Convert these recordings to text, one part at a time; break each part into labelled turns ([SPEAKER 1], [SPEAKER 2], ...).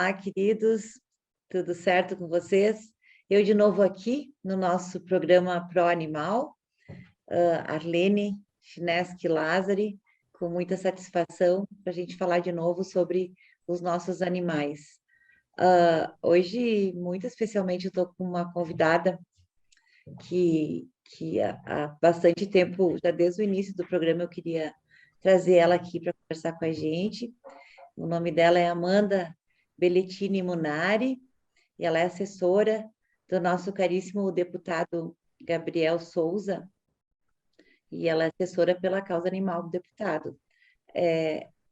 [SPEAKER 1] Olá, queridos, tudo certo com vocês? Eu de novo aqui no nosso programa Pro Animal, Arlene Chinesky Lazari, com muita satisfação para a gente falar de novo sobre os nossos animais. Hoje, muito especialmente, eu estou com uma convidada que há bastante tempo, já desde o início do programa, eu queria trazer ela aqui para conversar com a gente. O nome dela é Amanda Belletini Munari, e ela é assessora do nosso caríssimo deputado Gabriel Souza, e ela é assessora pela causa animal do deputado.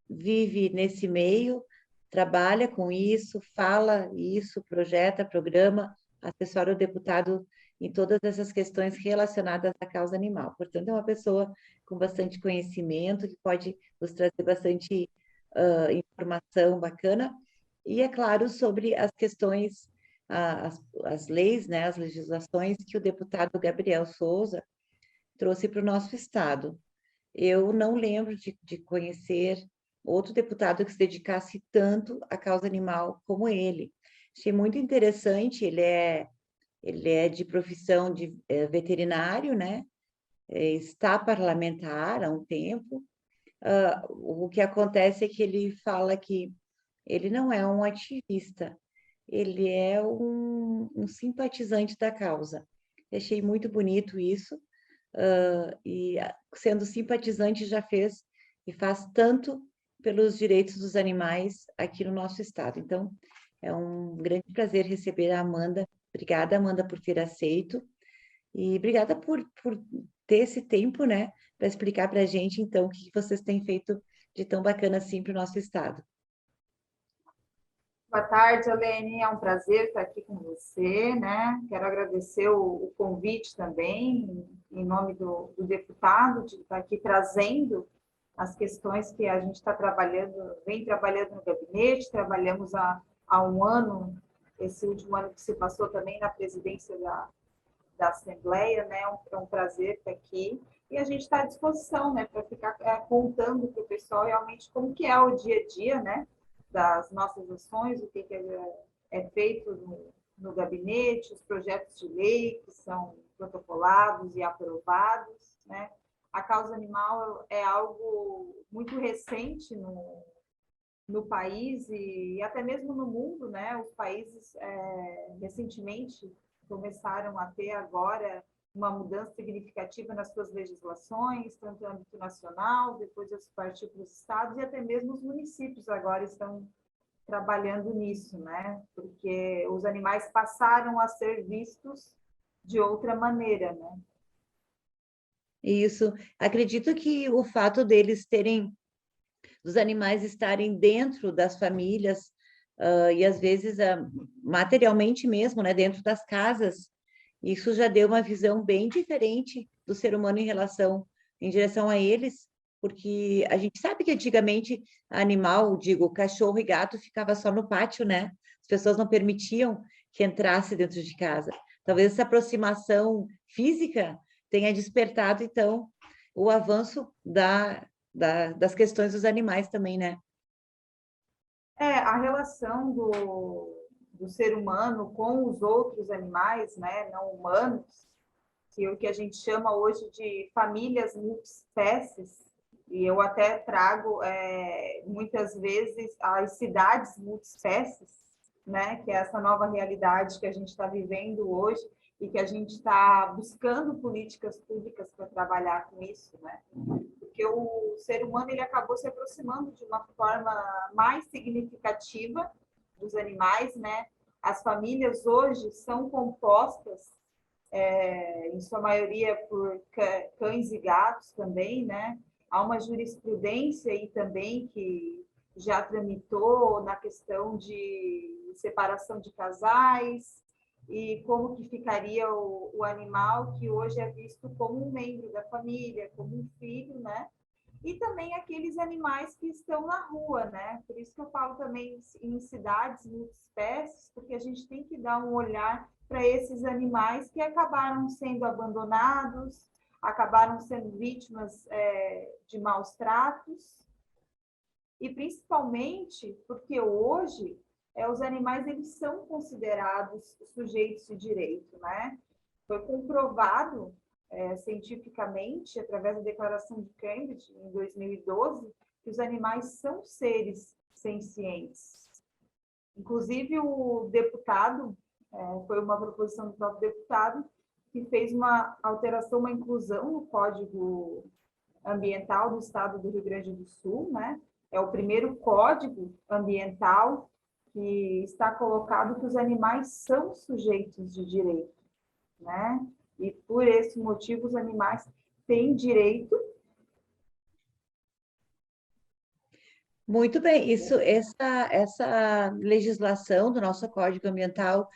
[SPEAKER 1] Vive nesse meio, trabalha com isso, fala isso, projeta, programa, assessora o deputado em todas essas questões relacionadas à causa animal. Portanto, é uma pessoa com bastante conhecimento, que pode nos trazer bastante informação bacana, e, é claro, sobre as questões, as leis, né, as legislações que o deputado Gabriel Souza trouxe para o nosso estado. Eu não lembro de conhecer outro deputado que se dedicasse tanto à causa animal como ele. Achei muito interessante, ele é de profissão de veterinário, né? Está parlamentar há um tempo. O que acontece é que ele fala que ele não é um ativista, ele é um simpatizante da causa. Achei muito bonito isso, e sendo simpatizante já fez e faz tanto pelos direitos dos animais aqui no nosso estado. Então, é um grande prazer receber a Amanda. Obrigada, Amanda, por ter aceito, e obrigada por ter esse tempo, né, para explicar para a gente, então, o que vocês têm feito de tão bacana assim para o nosso estado.
[SPEAKER 2] Boa tarde, Alene. É um prazer estar aqui com você, né? Quero agradecer o convite também, em nome do deputado, de estar aqui trazendo as questões que a gente está trabalhando, vem trabalhando no gabinete, trabalhamos há um ano, esse último ano que se passou também na presidência da Assembleia, né? É um prazer estar aqui. E a gente está à disposição, né, para ficar contando para o pessoal realmente como que é o dia a dia, né, das nossas ações, o que é feito no gabinete, os projetos de lei que são protocolados e aprovados, né? A causa animal é algo muito recente no país e até mesmo no mundo, né? Os países recentemente começaram a ter agora uma mudança significativa nas suas legislações, tanto no âmbito nacional, depois isso partiu para os estados e até mesmo os municípios agora estão trabalhando nisso, né? Porque os animais passaram a ser vistos de outra maneira, né?
[SPEAKER 1] Isso. Acredito que o fato dos animais estarem dentro das famílias, e às vezes materialmente mesmo, né, dentro das casas, isso já deu uma visão bem diferente do ser humano em direção a eles, porque a gente sabe que antigamente animal, digo, cachorro e gato ficava só no pátio, né? As pessoas não permitiam que entrasse dentro de casa. Talvez essa aproximação física tenha despertado, então, o avanço das questões dos animais também, né?
[SPEAKER 2] A relação do ser humano com os outros animais, né, não humanos, que é o que a gente chama hoje de famílias multiespécies, e eu até trago muitas vezes as cidades multiespécies, né, que é essa nova realidade que a gente está vivendo hoje e que a gente está buscando políticas públicas para trabalhar com isso, né? Porque o ser humano ele acabou se aproximando de uma forma mais significativa dos animais, né? As famílias hoje são compostas em sua maioria por cães e gatos também, né? Há uma jurisprudência aí também que já tramitou na questão de separação de casais e como que ficaria o animal que hoje é visto como um membro da família, como um filho, né? E também aqueles animais que estão na rua, né? Por isso que eu falo também em cidades multiespécies, porque a gente tem que dar um olhar para esses animais que acabaram sendo abandonados, acabaram sendo vítimas de maus tratos, e principalmente porque hoje os animais eles são considerados sujeitos de direito, né? Foi comprovado cientificamente, através da Declaração de Cambridge, em 2012, que os animais são seres sencientes. Inclusive, o deputado, foi uma proposição do próprio deputado, que fez uma alteração, uma inclusão no Código Ambiental do Estado do Rio Grande do Sul, né? É o primeiro código ambiental que está colocado que os animais são sujeitos de direito, né? E por esse motivo os animais têm direito.
[SPEAKER 1] Muito bem, essa legislação do nosso Código Ambiental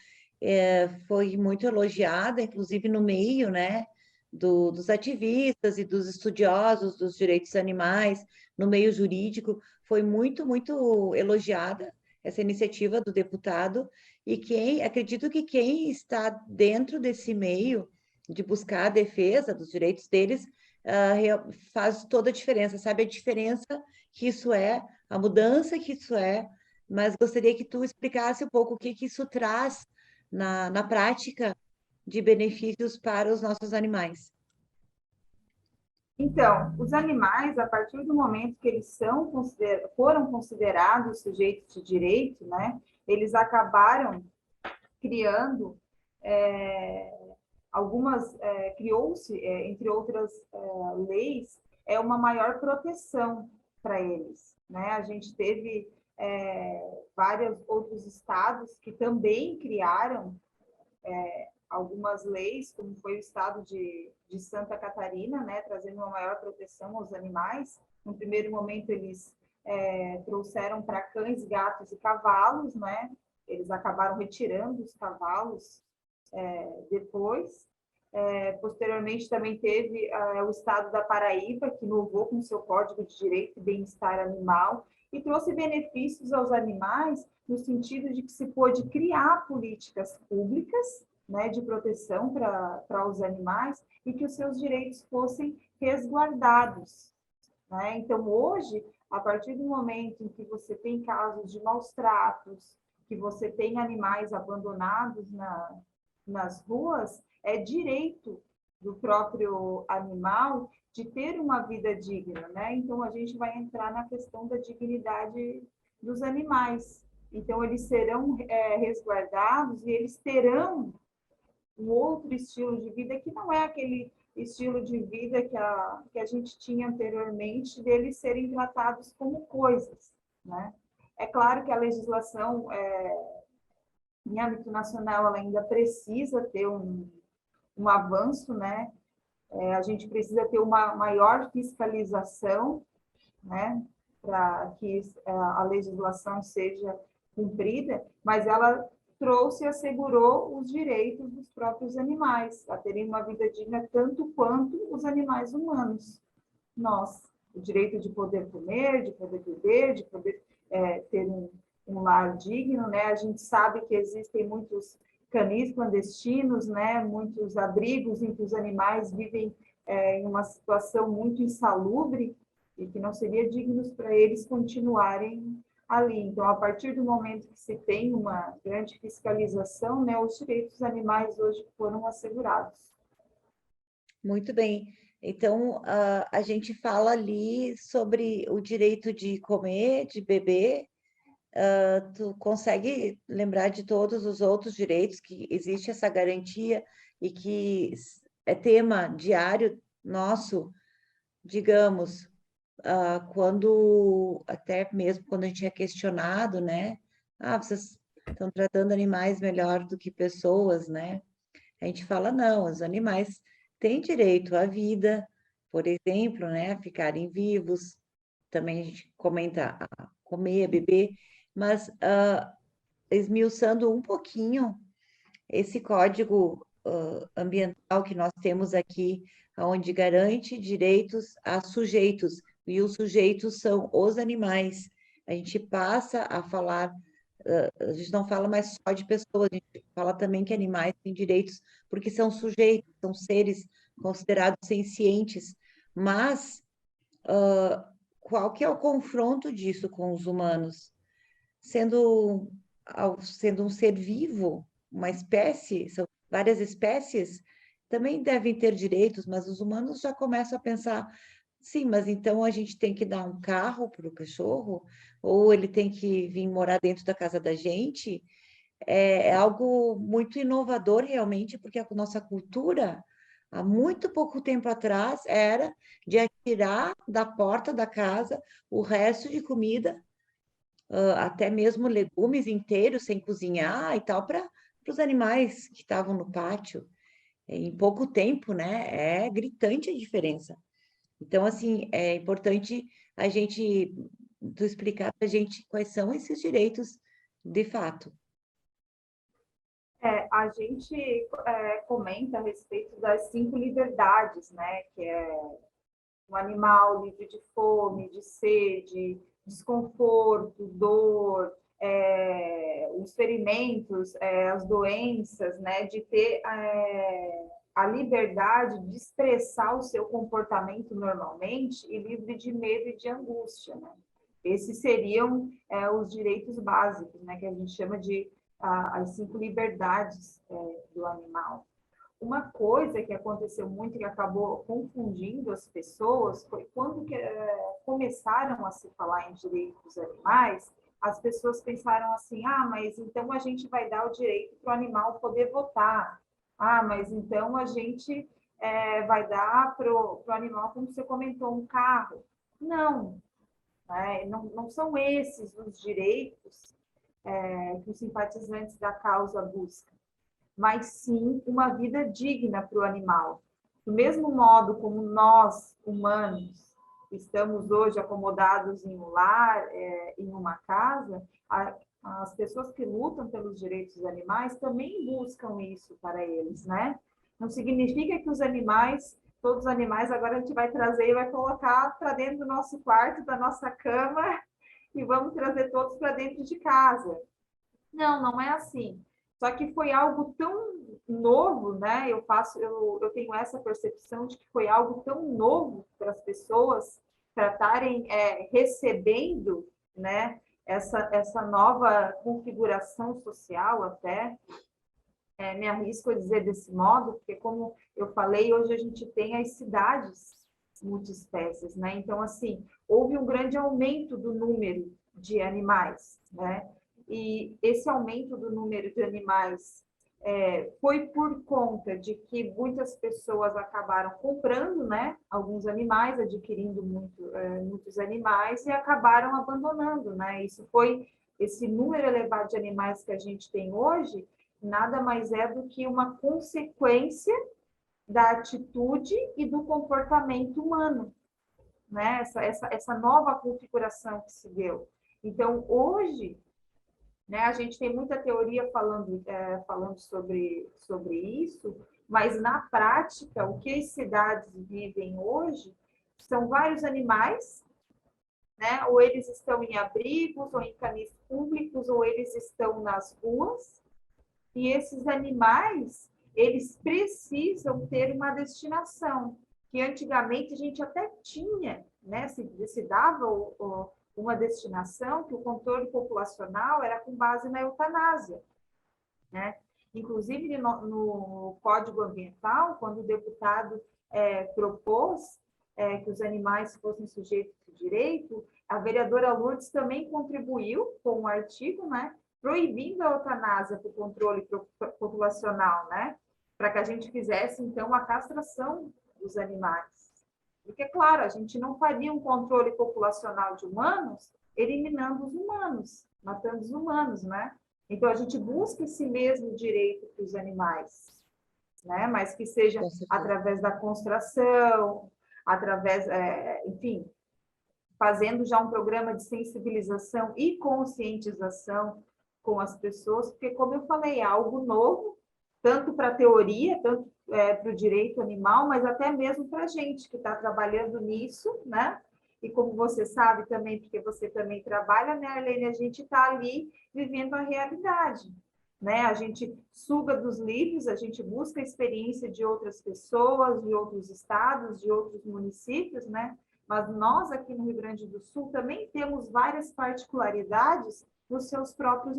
[SPEAKER 1] foi muito elogiada, inclusive no meio, né, dos ativistas e dos estudiosos dos direitos animais, no meio jurídico, foi muito, muito elogiada essa iniciativa do deputado, e acredito que quem está dentro desse meio de buscar a defesa dos direitos deles, faz toda a diferença, sabe a diferença que isso é, a mudança que isso é, mas gostaria que tu explicasse um pouco o que isso traz na prática de benefícios para os nossos animais.
[SPEAKER 2] Então, os animais, a partir do momento que eles foram considerados sujeitos de direito, né, eles acabaram criando criou-se, entre outras leis, uma maior proteção para eles, né? A gente teve vários outros estados que também criaram algumas leis, como foi o estado de Santa Catarina, né, trazendo uma maior proteção aos animais. No primeiro momento, eles trouxeram para cães, gatos e cavalos, né? Eles acabaram retirando os cavalos depois. Posteriormente, também teve o estado da Paraíba, que inovou com seu Código de Direito e Bem-Estar Animal e trouxe benefícios aos animais no sentido de que se pôde criar políticas públicas, né, de proteção para os animais e que os seus direitos fossem resguardados, né? Então, hoje, a partir do momento em que você tem casos de maus tratos, que você tem animais abandonados nas ruas, é direito do próprio animal de ter uma vida digna, né? Então, a gente vai entrar na questão da dignidade dos animais. Então, eles serão resguardados e eles terão um outro estilo de vida que não é aquele estilo de vida que a gente tinha anteriormente, deles serem tratados como coisas, né? É claro que a legislação em âmbito nacional ela ainda precisa ter um avanço, né? A gente precisa ter uma maior fiscalização, né? Para que a legislação seja cumprida, mas ela trouxe e assegurou os direitos dos próprios animais, a terem uma vida digna tanto quanto os animais humanos. Nós, o direito de poder comer, de poder beber, de poder ter um lar digno, né? A gente sabe que existem muitos canis clandestinos, né? Muitos abrigos em que os animais vivem em uma situação muito insalubre e que não seria digno para eles continuarem ali. Então, a partir do momento que se tem uma grande fiscalização, né, os direitos dos animais hoje foram assegurados.
[SPEAKER 1] Muito bem. Então, a gente fala ali sobre o direito de comer, de beber. Tu consegue lembrar de todos os outros direitos que existe essa garantia e que é tema diário nosso, digamos, até mesmo quando a gente é questionado, né? Vocês estão tratando animais melhor do que pessoas, né? A gente fala, não, os animais têm direito à vida, por exemplo, né? A ficarem vivos. Também a gente comenta a comer, a beber, mas esmiuçando um pouquinho esse código ambiental que nós temos aqui, onde garante direitos a sujeitos, e os sujeitos são os animais. A gente passa a falar, a gente não fala mais só de pessoas, a gente fala também que animais têm direitos, porque são sujeitos, são seres considerados sencientes, mas qual que é o confronto disso com os humanos? Sendo sendo um ser vivo, uma espécie, são várias espécies, também devem ter direitos, mas os humanos já começam a pensar, sim, mas então a gente tem que dar um carro para o cachorro, ou ele tem que vir morar dentro da casa da gente. É algo muito inovador realmente, porque a nossa cultura, há muito pouco tempo atrás, era de atirar da porta da casa o resto de comida, até mesmo legumes inteiros, sem cozinhar e tal, para os animais que estavam no pátio. Em pouco tempo, né? É gritante a diferença. Então, assim, é importante a gente tu explicar para a gente quais são esses direitos de fato.
[SPEAKER 2] A gente comenta a respeito das 5 liberdades, né? Que é um animal livre de fome, de sede, desconforto, dor, os ferimentos, as doenças, né? De ter a liberdade de expressar o seu comportamento normalmente e livre de medo e de angústia, né? Esses seriam os direitos básicos, né? Que a gente chama de as 5 liberdades do animal. Uma coisa que aconteceu muito e que acabou confundindo as pessoas foi quando começaram a se falar em direitos dos animais, as pessoas pensaram assim, mas então a gente vai dar o direito para o animal poder votar. Mas então a gente vai dar para o animal, como você comentou, um carro. Não, né? Não são esses os direitos que os simpatizantes da causa buscam, mas sim uma vida digna para o animal. Do mesmo modo como nós, humanos, estamos hoje acomodados em um lar, em uma casa, as pessoas que lutam pelos direitos dos animais também buscam isso para eles, né? Não significa que os animais, todos os animais, agora a gente vai trazer e vai colocar para dentro do nosso quarto, da nossa cama, e vamos trazer todos para dentro de casa. Não, não é assim. Só que foi algo tão novo, né? Eu tenho essa percepção de que foi algo tão novo para as pessoas para estarem recebendo, né? Essa nova configuração social até, me arrisco a dizer desse modo, porque como eu falei, hoje a gente tem as cidades multiespécies, né? Então, assim, houve um grande aumento do número de animais, né? E esse aumento do número de animais foi por conta de que muitas pessoas acabaram comprando, né, alguns animais, adquirindo muitos animais e acabaram abandonando, né? Esse número elevado de animais que a gente tem hoje nada mais é do que uma consequência da atitude e do comportamento humano, né? Essa nova configuração que se deu. Então, hoje, né, a gente tem muita teoria falando sobre isso, mas na prática, o que as cidades vivem hoje são vários animais, né? Ou eles estão em abrigos, ou em canis públicos, ou eles estão nas ruas, e esses animais, eles precisam ter uma destinação, que antigamente a gente até tinha, né? Se dava uma destinação, que o controle populacional era com base na eutanásia, né? Inclusive, no Código Ambiental, quando o deputado propôs que os animais fossem sujeitos de direito, a vereadora Lourdes também contribuiu com um artigo, né, proibindo a eutanásia para o controle populacional, né, para que a gente fizesse, então, a castração dos animais. Porque, claro, a gente não faria um controle populacional de humanos eliminando os humanos, matando os humanos, né? Então, a gente busca esse mesmo direito para os animais, né? Mas que seja através da castração, através, enfim, fazendo já um programa de sensibilização e conscientização com as pessoas, porque, como eu falei, é algo novo, tanto para a teoria, tanto para o direito animal, mas até mesmo para a gente que está trabalhando nisso, né? E como você sabe também, porque você também trabalha, né, Arlene, a gente está ali vivendo a realidade, né? A gente suga dos livros, a gente busca a experiência de outras pessoas, de outros estados, de outros municípios, né? Mas nós aqui no Rio Grande do Sul também temos várias particularidades nos seus próprios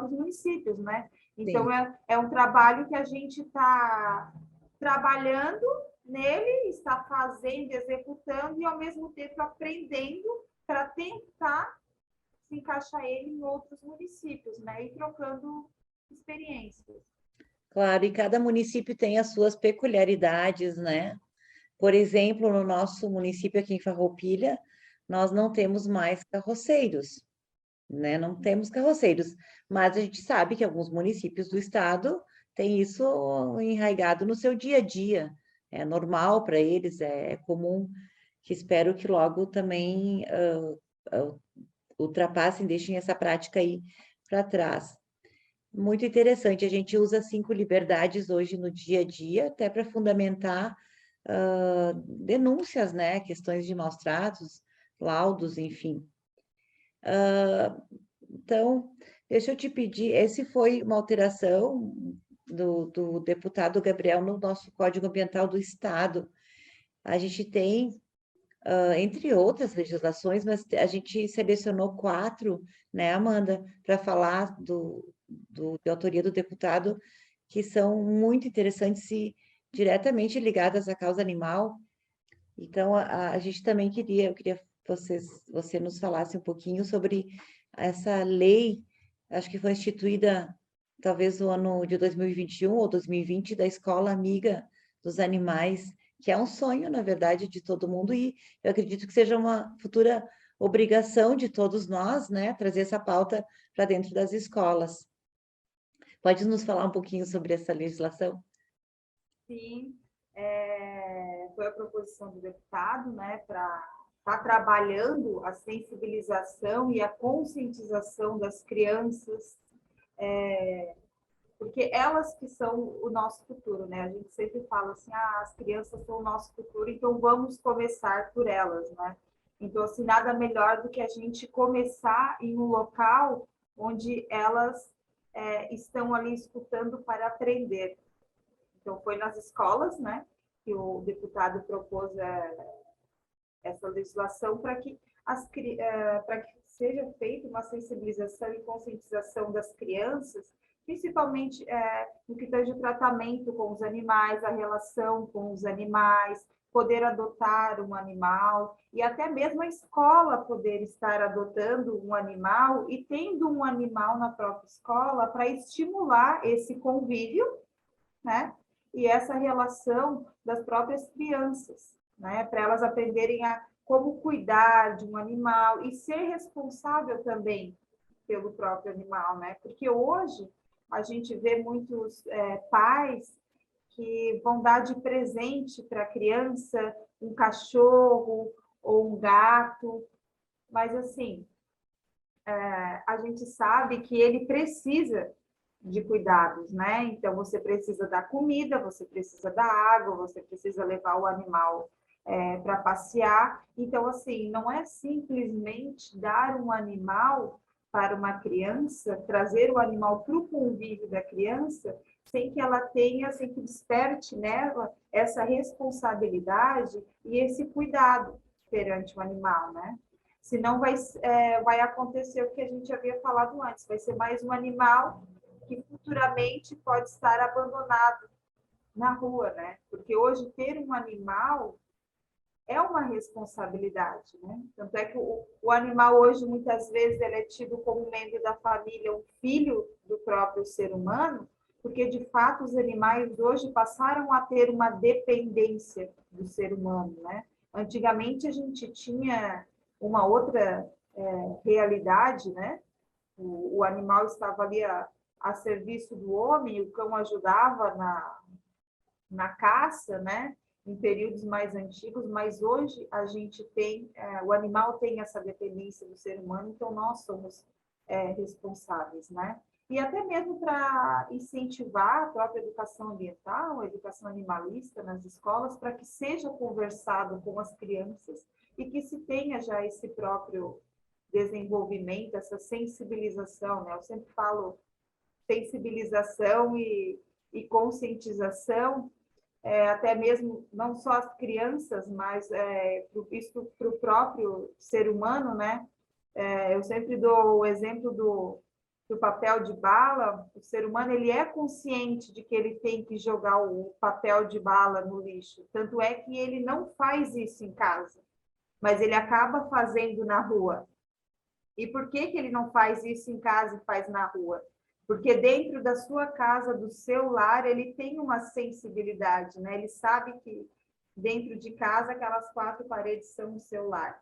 [SPEAKER 2] municípios, né? Então,
[SPEAKER 1] Sim.
[SPEAKER 2] é um trabalho que a gente está trabalhando nele, está fazendo, executando e, ao mesmo tempo, aprendendo para tentar se encaixar ele em outros municípios, né? E trocando experiências.
[SPEAKER 1] Claro, e cada município tem as suas peculiaridades, né? Por exemplo, no nosso município aqui em Farroupilha, nós não temos mais carroceiros, né? Não temos carroceiros, mas a gente sabe que alguns municípios do estado têm isso enraizado no seu dia a dia. É normal para eles, é comum, que espero que logo também ultrapassem, deixem essa prática aí para trás. Muito interessante. A gente usa 5 liberdades hoje no dia a dia, até para fundamentar denúncias, né? Questões de maus tratos, laudos, enfim. Então, deixa eu te pedir, esse foi uma alteração do deputado Gabriel no nosso Código Ambiental do Estado. A gente tem, entre outras legislações, mas a gente selecionou 4, né, Amanda, para falar de autoria do deputado, que são muito interessantes e diretamente ligadas à causa animal. Então, a gente também eu queria que você nos falasse um pouquinho sobre essa lei, acho que foi instituída talvez no ano de 2021 ou 2020, da Escola Amiga dos Animais, que é um sonho, na verdade, de todo mundo, e eu acredito que seja uma futura obrigação de todos nós, né, trazer essa pauta para dentro das escolas. Pode nos falar um pouquinho sobre essa legislação?
[SPEAKER 2] Sim, foi a proposição do deputado, né, para estar trabalhando a sensibilização e a conscientização das crianças, porque elas que são o nosso futuro, né? A gente sempre fala assim, as crianças são o nosso futuro, então vamos começar por elas, né? Então, assim, nada melhor do que a gente começar em um local onde elas estão ali escutando para aprender. Então, foi nas escolas, né, que o deputado propôs essa legislação para que, para que seja feita uma sensibilização e conscientização das crianças, principalmente no que tange o tratamento com os animais, a relação com os animais, poder adotar um animal e até mesmo a escola poder estar adotando um animal e tendo um animal na própria escola para estimular esse convívio, né? E essa relação das próprias crianças, né? Para elas aprenderem a como cuidar de um animal e ser responsável também pelo próprio animal, né? Porque hoje a gente vê muitos pais que vão dar de presente para a criança um cachorro ou um gato, mas assim, a gente sabe que ele precisa de cuidados, né? Então, você precisa da comida, você precisa da água, você precisa levar o animal para passear. Então, assim, não é simplesmente dar um animal para uma criança, trazer o animal para o convívio da criança, sem que ela tenha, sem que desperte nela essa responsabilidade e esse cuidado perante o animal, né? Senão vai acontecer o que a gente havia falado antes, vai ser mais um animal que futuramente pode estar abandonado na rua, né? Porque hoje ter um animal é uma responsabilidade, né? Tanto é que o animal hoje, muitas vezes, ele é tido como membro da família, um filho do próprio ser humano, porque, de fato, os animais hoje passaram a ter uma dependência do ser humano, né? Antigamente, a gente tinha uma outra realidade, né? O animal estava ali a serviço do homem, o cão ajudava na caça, né? Em períodos mais antigos, mas hoje a gente tem, o animal tem essa dependência do ser humano, então nós somos responsáveis, né? E até mesmo para incentivar a própria educação ambiental, a educação animalista nas escolas, para que seja conversado com as crianças e que se tenha já esse próprio desenvolvimento, essa sensibilização, né? Eu sempre falo sensibilização e conscientização, até mesmo não só as crianças, mas isso para o próprio ser humano, né? Eu sempre dou o exemplo do papel de bala. O ser humano ele é consciente de que ele tem que jogar o papel de bala no lixo. Tanto é que ele não faz isso em casa, mas ele acaba fazendo na rua. E por que que ele não faz isso em casa e faz na rua? Porque dentro da sua casa, do seu lar, ele tem uma sensibilidade, né? Ele sabe que dentro de casa aquelas quatro paredes são o seu lar.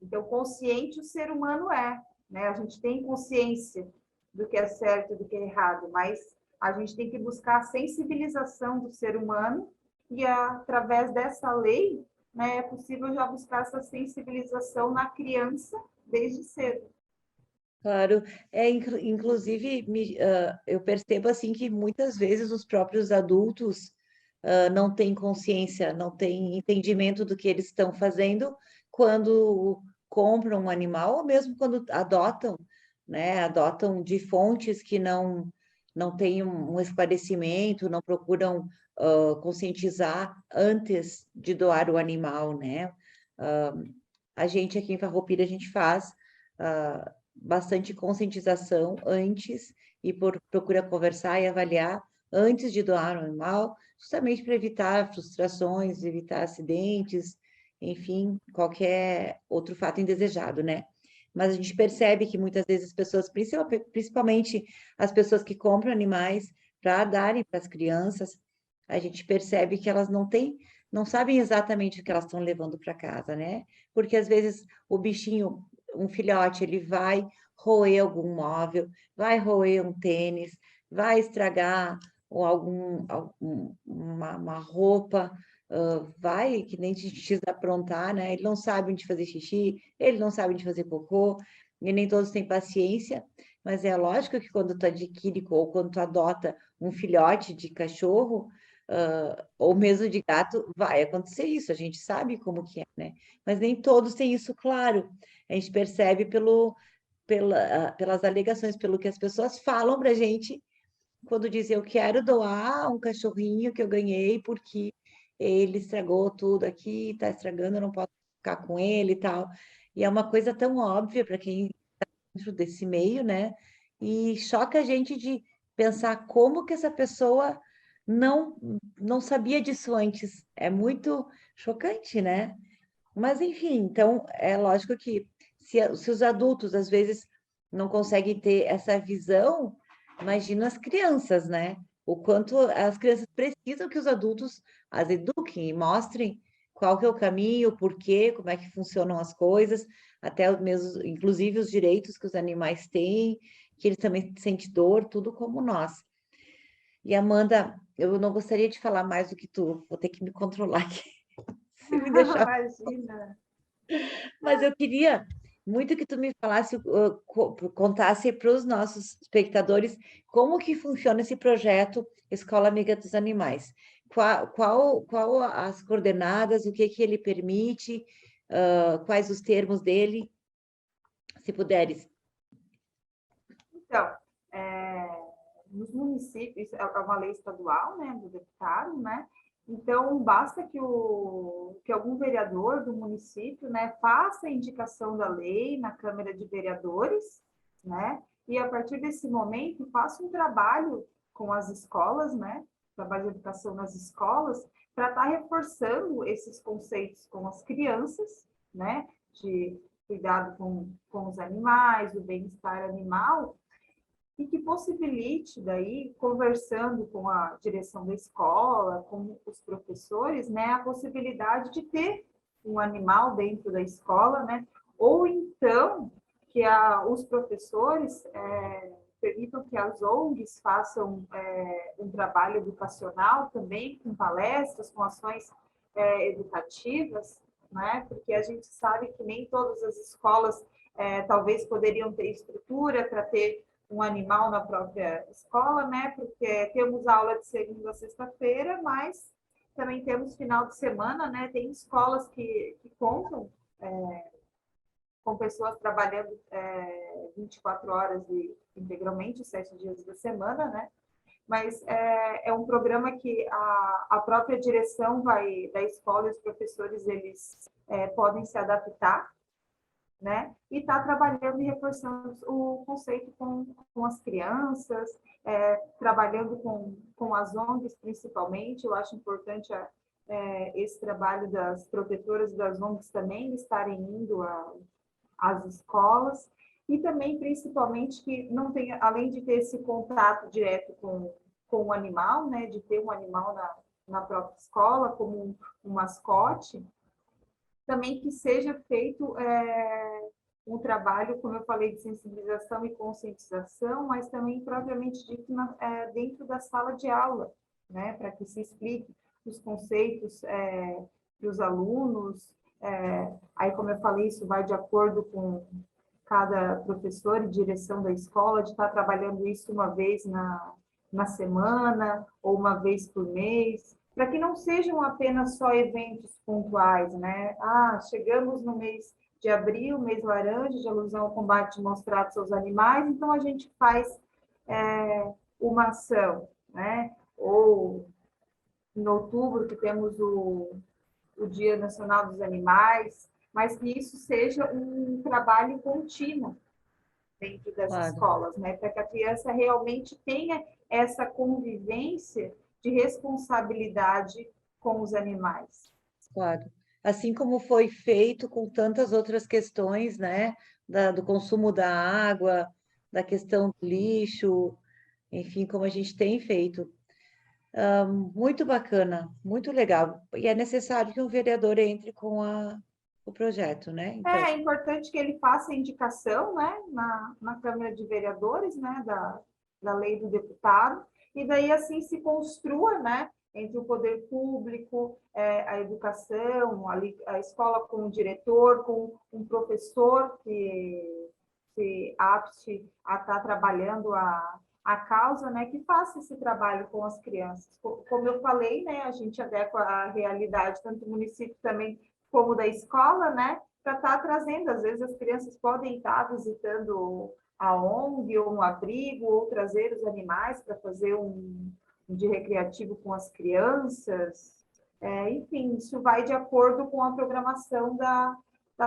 [SPEAKER 2] Então, consciente o ser humano é, né? A gente tem consciência do que é certo e do que é errado, mas a gente tem que buscar a sensibilização do ser humano e através dessa lei, né, é possível já buscar essa sensibilização na criança desde cedo.
[SPEAKER 1] Claro, inclusive eu percebo assim que muitas vezes os próprios adultos não têm consciência, não têm entendimento do que eles estão fazendo quando compram um animal, ou mesmo quando adotam, né? Adotam de fontes que não têm um esclarecimento, não procuram conscientizar antes de doar o animal, né? Ah, a gente aqui em Farroupilha, a gente faz bastante conscientização antes e procura conversar e avaliar antes de doar o animal, justamente para evitar frustrações, evitar acidentes, enfim, qualquer outro fato indesejado, né? Mas a gente percebe que muitas vezes as pessoas, principalmente as pessoas que compram animais para darem para as crianças, a gente percebe que elas não sabem exatamente o que elas estão levando para casa, né? Porque às vezes o bichinho, um filhote, ele vai roer algum móvel, vai roer um tênis, vai estragar uma roupa, vai, que nem xixi aprontar, né? Ele não sabe onde fazer xixi, ele não sabe onde fazer cocô, e nem todos têm paciência, mas é lógico que quando tu adquire ou quando tu adota um filhote de cachorro, ou mesmo de gato, vai acontecer isso, a gente sabe como que é, né? Mas nem todos têm isso claro. A gente percebe pelas alegações, pelo que as pessoas falam para a gente quando dizem eu quero doar um cachorrinho que eu ganhei porque ele estragou tudo aqui, está estragando, eu não posso ficar com ele e tal. E é uma coisa tão óbvia para quem está dentro desse meio, né? E choca a gente de pensar como que essa pessoa não não sabia disso antes. É muito chocante, né? Mas, enfim, então, é lógico que se os adultos, às vezes, não conseguem ter essa visão, imagina as crianças, né? O quanto as crianças precisam que os adultos as eduquem e mostrem qual que é o caminho, o porquê, como é que funcionam as coisas, até os mesmos, inclusive os direitos que os animais têm, que eles também sentem dor, tudo como nós. E, Amanda, eu não gostaria de falar mais do que tu, vou ter que me controlar aqui, se me deixar.
[SPEAKER 2] Imagina.
[SPEAKER 1] Mas eu queria muito que tu me falasse, contasse para os nossos espectadores como que funciona esse projeto Escola Amiga dos Animais. Qual as coordenadas, o que que ele permite, quais os termos dele, se puderes.
[SPEAKER 2] Então, nos municípios, é uma lei estadual, né, do deputado, né? Então, basta que algum vereador do município, né, faça a indicação da lei na Câmara de Vereadores, né? E a partir desse momento, faça um trabalho com as escolas, né? Trabalho de educação nas escolas, para estar reforçando esses conceitos com as crianças, né? De cuidado com os animais, o bem-estar animal, e que possibilite daí, conversando com a direção da escola, com os professores, né, a possibilidade de ter um animal dentro da escola, né, ou então que os professores permitam que as ONGs façam um trabalho educacional também, com palestras, com ações educativas, né, porque a gente sabe que nem todas as escolas talvez poderiam ter estrutura para ter um animal na própria escola, né? Porque temos aula de segunda a sexta-feira, mas também temos final de semana, né? Tem escolas que contam com pessoas trabalhando 24 horas integralmente, 7 dias da semana, né? mas é um programa que a própria direção da escola e os professores, eles podem se adaptar, né? E está trabalhando e reforçando o conceito com as crianças, trabalhando com as ONGs, principalmente. Eu acho importante esse trabalho das protetoras das ONGs também estarem indo às escolas, e também, principalmente, que não tem, além de ter esse contato direto com o animal, né, de ter um animal na própria escola como um mascote, também que seja feito um trabalho, como eu falei, de sensibilização e conscientização, mas também, propriamente dito, dentro da sala de aula, né, para que se explique os conceitos para os alunos. Aí, como eu falei, isso vai de acordo com cada professor e direção da escola, de estar trabalhando isso uma vez na semana ou uma vez por mês, para que não sejam apenas só eventos pontuais, né? Chegamos no mês de abril, mês laranja, de alusão ao combate de maus tratos aos animais, então a gente faz uma ação, né? Ou em outubro, que temos o Dia Nacional dos Animais, mas que isso seja um trabalho contínuo dentro das escolas, né? Para que a criança realmente tenha essa convivência de responsabilidade com os animais.
[SPEAKER 1] Claro. Assim como foi feito com tantas outras questões, né? Do consumo da água, da questão do lixo, enfim, como a gente tem feito. Muito bacana, muito legal. E é necessário que um vereador entre com o projeto, né? Então,
[SPEAKER 2] É importante que ele faça a indicação, né, na Câmara de Vereadores, né, da lei do deputado, e daí assim se construa, né, entre o poder público, a educação, a escola com o diretor, com um professor que se apte a estar trabalhando a causa, né, que faça esse trabalho com as crianças. Como eu falei, né, a gente adequa a realidade tanto do município também como da escola, né, para estar trazendo. Às vezes as crianças podem estar visitando a ONG ou um abrigo, ou trazer os animais para fazer um dia recreativo com as crianças. Enfim, isso vai de acordo com a programação da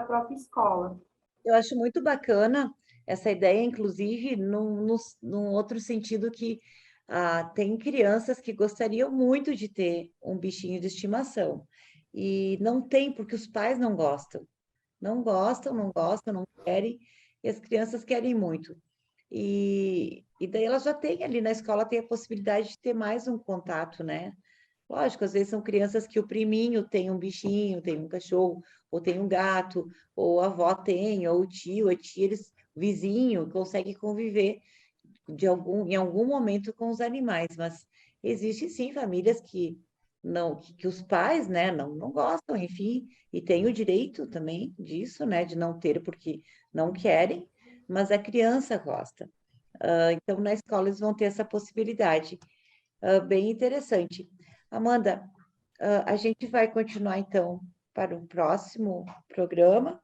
[SPEAKER 2] própria escola.
[SPEAKER 1] eu acho muito bacana essa ideia, inclusive, num outro sentido que tem crianças que gostariam muito de ter um bichinho de estimação. E não tem, porque os pais não gostam. Não gostam, não gostam, não querem, e as crianças querem muito. E daí elas já têm ali na escola, tem a possibilidade de ter mais um contato, né? Lógico, às vezes são crianças que o priminho tem um bichinho, tem um cachorro, ou tem um gato, ou a avó tem, ou o tio, a tia, o vizinho consegue conviver em algum momento com os animais, mas existe sim famílias que não, que os pais, né, não gostam, enfim, e têm o direito também disso, né, de não ter porque não querem, mas a criança gosta. Então, na escola eles vão ter essa possibilidade. Bem interessante. Amanda, a gente vai continuar então para o próximo programa.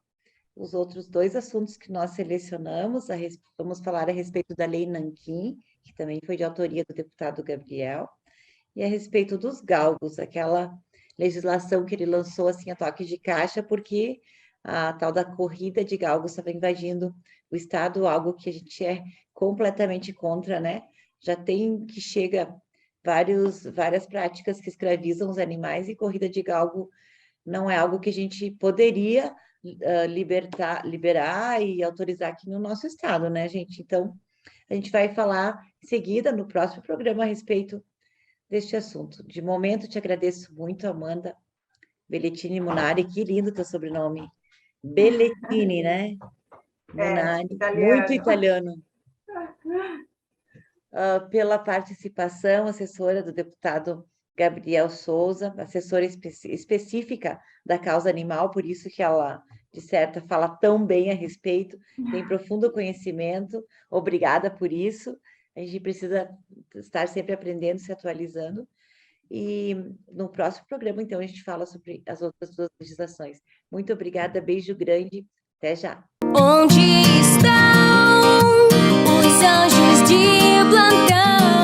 [SPEAKER 1] Os outros dois assuntos que nós selecionamos, vamos falar a respeito da Lei Nanquim, que também foi de autoria do deputado Gabriel, e a respeito dos galgos, aquela legislação que ele lançou assim a toque de caixa, porque a tal da corrida de galgos estava invadindo o estado, algo que a gente é completamente contra, né? Já tem que chega várias práticas que escravizam os animais, e corrida de galgo não é algo que a gente poderia liberar e autorizar aqui no nosso estado, né, gente? Então, a gente vai falar em seguida, no próximo programa, a respeito deste assunto. De momento, te agradeço muito, Amanda Belletini Munari. Que lindo teu sobrenome. Belletini, né? Munari, muito italiano. Pela participação, assessora do deputado Gabriel Souza, assessora específica da causa animal, por isso que ela, de certa, fala tão bem a respeito, tem profundo conhecimento. Obrigada por isso. A gente precisa estar sempre aprendendo, se atualizando. E no próximo programa, então, a gente fala sobre as outras duas legislações. Muito obrigada, beijo grande, até já.
[SPEAKER 3] Onde estão os anjos de plantão?